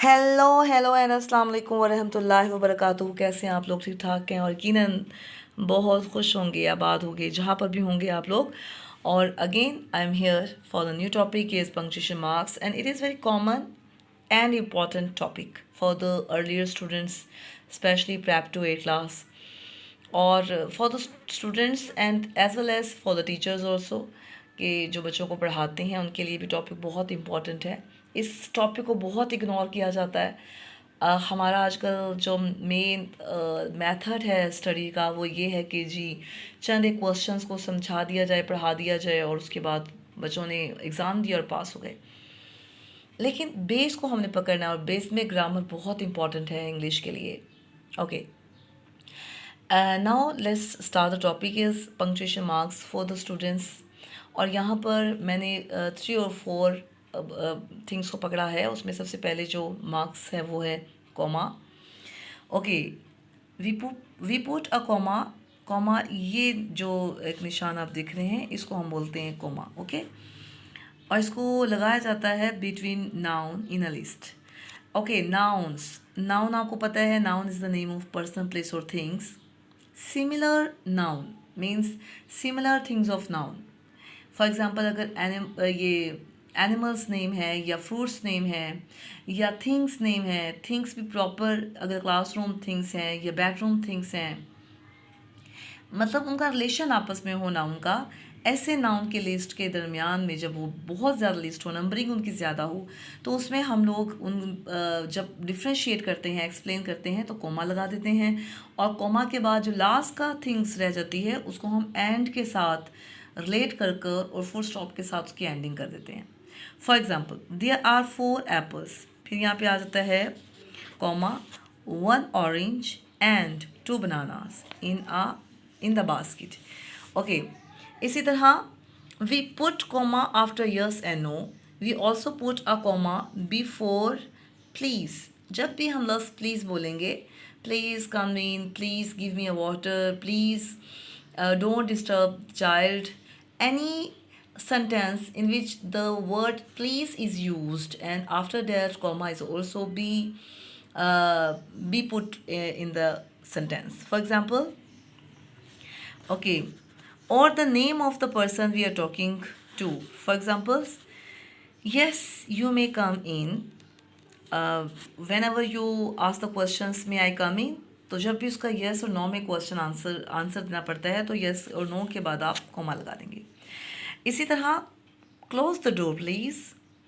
Hello and अस्सलाम वालेकुम वरहमतुल्लाहि वबरकातुहू। कैसे हैं आप लोग? ठीक ठाक हैं और यकीनन बहुत खुश होंगे, आबाद होंगे जहाँ पर भी होंगे आप लोग। और again I am here for the new topic is punctuation marks and it is very common and important topic for the earlier students, especially prep to 8 class, or for the students and as well as for the teachers also, कि जो बच्चों को पढ़ाते हैं उनके लिए भी topic बहुत इम्पॉर्टेंट है। इस टॉपिक को बहुत इग्नोर किया जाता है। हमारा आजकल जो मेन मेथड है स्टडी का वो ये है कि जी चंद एक क्वेश्चंस को समझा दिया जाए, पढ़ा दिया जाए और उसके बाद बच्चों ने एग्ज़ाम दिया और पास हो गए। लेकिन बेस को हमने पकड़ना है और बेस में ग्रामर बहुत इंपॉर्टेंट है इंग्लिश के लिए। Okay, now let's start the topic is punctuation marks for the students. और यहाँ पर मैंने 3 और 4 थिंग्स को पकड़ा है। उसमें सबसे पहले जो मार्क्स है वो है comma. Okay, we put a comma. Comma, ये जो एक निशान आप देख रहे हैं इसको हम बोलते हैं कॉमा। ओके, और इसको लगाया जाता है between noun in a list. Okay, nouns. Noun आपको पता है, noun is the name of person, place और things. Similar noun means similar things of noun. For example अगर ये एनिमल्स नेम है या फ्रूट्स नेम है या थिंग्स नेम है, थिंग्स भी प्रॉपर अगर क्लासरूम थिंग्स हैं या बेडरूम थिंग्स हैं, मतलब उनका रिलेशन आपस में हो नाउन का, ऐसे नाउन के लिस्ट के दरमियान में जब वो बहुत ज़्यादा लिस्ट हो, नंबरिंग उनकी ज़्यादा हो, तो उसमें हम लोग जब डिफ्रेंशिएट करते हैं, एक्सप्लेन करते हैं तो कोमा लगा देते हैं। और कोमा के बाद जो लास्ट का थिंग्स रह जाती है उसको हम एंड के साथ रिलेट कर कर और फुल स्टॉप के साथ उसकी एंडिंग कर देते हैं। For example, there are 4 apples, फिर यहाँ पे आ जाता है comma 1 orange and 2 bananas in the basket. Okay, इसी तरह we put comma after yes and no. We also put a comma before please. जब भी हम लोग प्लीज़ बोलेंगे, please come in, please give me a water, please don't disturb child, any sentence in which the word please is used and after that comma is also be put in the sentence. For example, okay, or the name of the person we are talking to. For example, yes you may come in. Whenever you ask the questions may I come in, तो जब भी उसका yes और no में question answer देना पड़ता है तो yes और no के बाद आप कॉमा लगा देंगे। इसी तरह क्लोज द डोर प्लीज़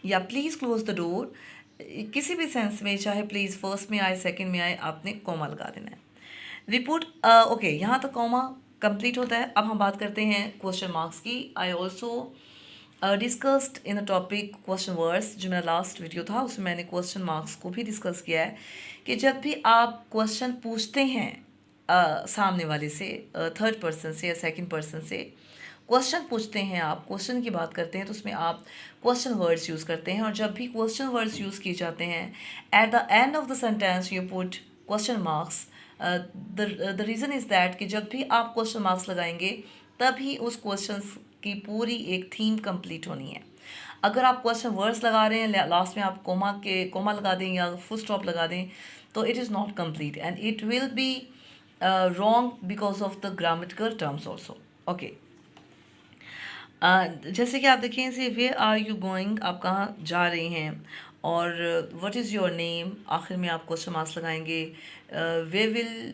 या प्लीज़ क्लोज द डोर, किसी भी सेंस में, चाहे प्लीज़ फर्स्ट में आए सेकंड में आए, आपने कॉमा लगा देना है। रिपोर्ट ओके, यहाँ तक कॉमा कंप्लीट होता है। अब हम बात करते हैं क्वेश्चन मार्क्स की। I also discussed in the topic question words. जो मेरा लास्ट वीडियो था उसमें मैंने क्वेश्चन मार्क्स को भी डिस्कस किया है कि जब भी आप क्वेश्चन पूछते हैं सामने वाले से, थर्ड पर्सन से या सेकंड पर्सन से क्वेश्चन पूछते हैं, आप क्वेश्चन की बात करते हैं तो उसमें आप क्वेश्चन वर्ड्स यूज़ करते हैं। और जब भी क्वेश्चन वर्ड्स यूज़ किए जाते हैं eight the end of the sentence you put question marks. The reason is that कि जब भी आप क्वेश्चन मार्क्स लगाएंगे तभी उस क्वेश्चन की पूरी एक थीम कंप्लीट होनी है। अगर आप क्वेश्चन वर्ड्स लगा रहे हैं, लास्ट में आप कोमा लगा दें या फुल स्टॉप लगा दें, तो it is not complete and it will be wrong because of the grammatical terms also. Okay, जैसे कि आप देखें से वेयर आर यू गोइंग, आप कहाँ जा रहे हैं, और व्हाट इज़ योर नेम, आखिर में आप क्वेश्चन मार्क्स लगाएंगे। We will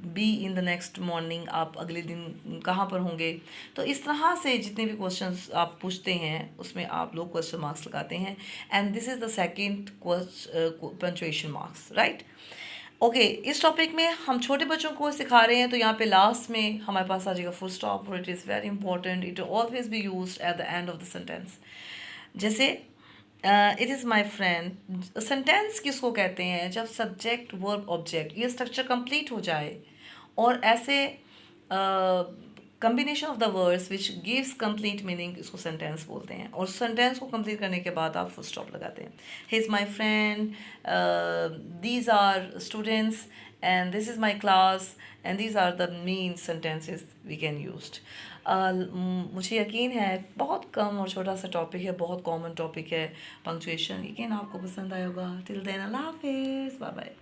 be in the next morning, आप अगले दिन कहाँ पर होंगे। तो इस तरह से जितने भी क्वेश्चंस आप पूछते हैं उसमें आप लोग क्वेश्चन मार्क्स लगाते हैं and this is the second punctuation marks, right. Okay, इस टॉपिक में हम छोटे बच्चों को सिखा रहे हैं तो यहाँ पे लास्ट में हमारे पास आ जाएगा फुल स्टॉप और it is very important, it always be used at the end of the sentence. जैसे it is my friend, sentence किसको कहते हैं? जब सब्जेक्ट वर्ब ऑब्जेक्ट ये स्ट्रक्चर कंप्लीट हो जाए और ऐसे combination of the words which gives complete meaning, इसको सेंटेंस बोलते हैं। और सेंटेंस को कंप्लीट करने के बाद आप फुल स्टॉप लगाते हैं। He is my friend, these are students and this is my class and these are the main sentences we can used. मुझे यकीन है बहुत कम और छोटा सा टॉपिक है, बहुत कॉमन टॉपिक है पंक्चुएशन। यकीन आपको पसंद आया होगा। टिल देन अल्लाह हाफिज़, बाय बाय।